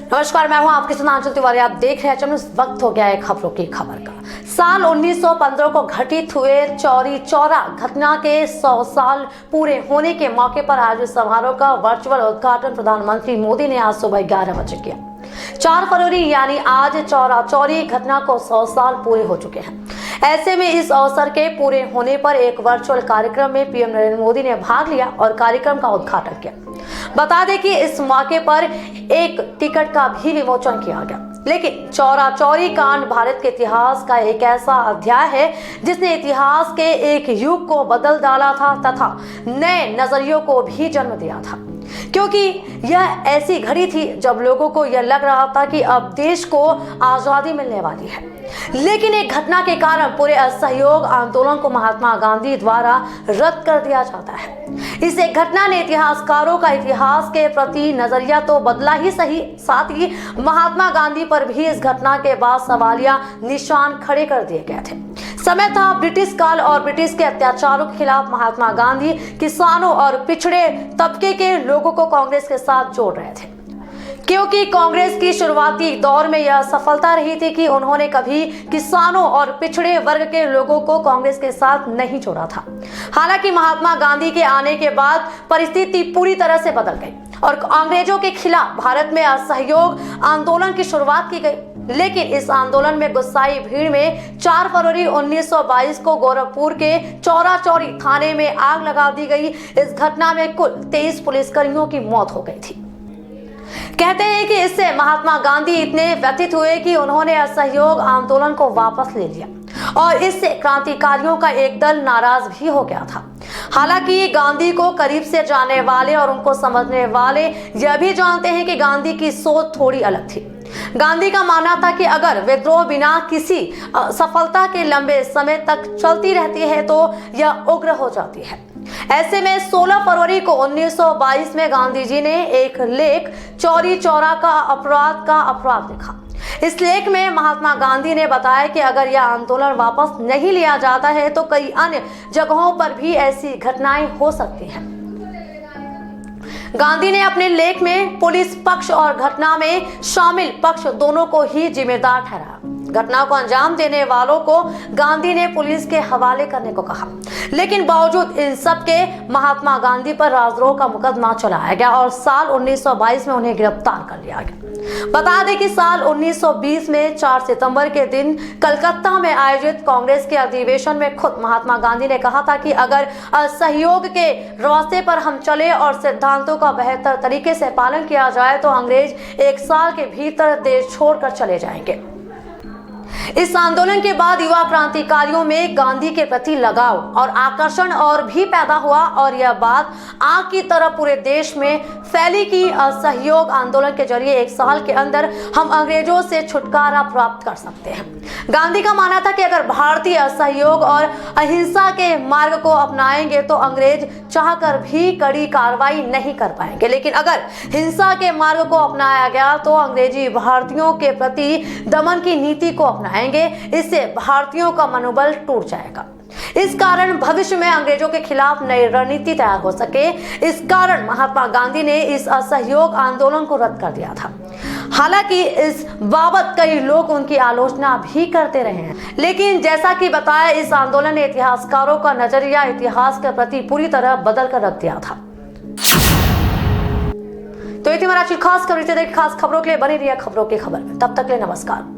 नमस्कार, मैं हूं आपके साथ आंचल तिवारी। आप देख रहे हैं चैनल। वक्त हो गया है खबरों की खबर का। साल 1915 को घटित हुए चौरी चौरा घटना के 100 साल पूरे होने के मौके पर आयोजित समारोह का वर्चुअल उद्घाटन प्रधानमंत्री मोदी ने आज सुबह 11 बजे किया। 4 फरवरी यानी आज चौरा चौरी घटना को 100 साल पूरे हो चुके हैं। ऐसे में इस अवसर के पूरे होने पर एक वर्चुअल कार्यक्रम में पीएम नरेंद्र मोदी ने भाग लिया और कार्यक्रम का उद्घाटन किया। बता दें कि इस मौके पर एक टिकट का भी विमोचन किया गया। लेकिन चौरा चौरी कांड भारत के इतिहास का एक ऐसा अध्याय है जिसने इतिहास के एक युग को बदल डाला था तथा नए नजरियों को भी जन्म दिया था, क्योंकि यह ऐसी घड़ी थी जब लोगों को यह लग रहा था कि अब देश को आजादी मिलने वाली है। लेकिन एक घटना के कारण पूरे असहयोग आंदोलन को महात्मा गांधी द्वारा रद्द कर दिया जाता है। इस एक घटना ने इतिहासकारों का इतिहास के प्रति नजरिया तो बदला ही सही, साथ ही महात्मा गांधी पर भी इस घटना के बाद सवालिया निशान खड़े कर दिए गए थे। समय था ब्रिटिश काल और ब्रिटिश के अत्याचारों के खिलाफ महात्मा गांधी किसानों और पिछड़े तबके के लोगों को कांग्रेस के साथ जोड़ रहे थे, क्योंकि कांग्रेस की शुरुआती दौर में यह सफलता रही थी कि उन्होंने कभी किसानों और पिछड़े वर्ग के लोगों को कांग्रेस के साथ नहीं जोड़ा था। हालांकि महात्मा गांधी के आने के बाद परिस्थिति पूरी तरह से बदल गई और अंग्रेजों के खिलाफ भारत में असहयोग आंदोलन की शुरुआत की गई। लेकिन इस आंदोलन में गुस्साई भीड़ में 4 फरवरी 1922 को गोरखपुर के चौरा चौरी थाने में आग लगा दी गई। इस घटना में कुल 23 पुलिसकर्मियों की मौत हो गई थी। कहते हैं कि इससे महात्मा गांधी इतने व्यथित हुए कि उन्होंने असहयोग आंदोलन को वापस ले लिया और इससे क्रांतिकारियों का एक दल नाराज भी हो गया था। हालांकि गांधी को करीब से जानने वाले और उनको समझने वाले यह भी जानते हैं कि गांधी की सोच थोड़ी अलग थी। गांधी का मानना था कि अगर विद्रोह बिना किसी सफलता के लंबे समय तक चलती रहती है तो यह उग्र हो जाती है। ऐसे में 16 फरवरी को 1922 में गांधी जी ने एक लेख चौरी चौरा का अपराध लिखा। इस लेख में महात्मा गांधी ने बताया कि अगर यह आंदोलन वापस नहीं लिया जाता है तो कई अन्य जगहों पर भी ऐसी घटनाएं हो सकती हैं। गांधी ने अपने लेख में पुलिस पक्ष और घटना में शामिल पक्ष दोनों को ही जिम्मेदार ठहराया। घटना को अंजाम देने वालों को गांधी ने पुलिस के हवाले करने को कहा, लेकिन बावजूद इन सब के महात्मा गांधी पर राजद्रोह का मुकदमा चलाया गया और साल 1922 में उन्हें गिरफ्तार कर लिया गया। बता दें कि साल 1920 में 4 सितंबर के दिन कलकत्ता में आयोजित कांग्रेस के अधिवेशन में खुद महात्मा गांधी ने कहा था कि अगर असहयोग के रास्ते पर हम चले और सिद्धांतों का बेहतर तरीके से पालन किया जाए तो अंग्रेज 1 साल के भीतर देश छोड़कर चले जाएंगे। इस आंदोलन के बाद युवा क्रांतिकारियों में गांधी के प्रति लगाव और आकर्षण और भी पैदा हुआ और यह बात आग की तरह पूरे देश में फैली कि असहयोग आंदोलन के जरिए 1 साल के अंदर हम अंग्रेजों से छुटकारा प्राप्त कर सकते हैं। गांधी का मानना था कि अगर भारतीय असहयोग और अहिंसा के मार्ग को अपनाएंगे तो अंग्रेज चाहकर भी कड़ी कार्रवाई नहीं कर पाएंगे, लेकिन अगर हिंसा के मार्ग को अपनाया गया तो अंग्रेजी भारतीयों के प्रति दमन की नीति को अपनाएंगे। इससे भारतीयों का मनोबल टूट जाएगा। इस कारण भविष्य में अंग्रेजों के खिलाफ नई रणनीति तैयार हो सके। इस कारण महात्मा गांधी ने इस असहयोग आंदोलन को रद्द कर दिया था। हालांकि इस बाबत कई लोग उनकी आलोचना भी करते रहे हैं, लेकिन जैसा कि बताया इस आंदोलन ने इतिहासकारों का नजरिया इतिहास के प्रति पूरी तरह बदल कर रख दिया था। तो ये थी हमारी खास खबर। खास खबरों के लिए बनी रही खबरों की खबर में। तब तक के लिए नमस्कार।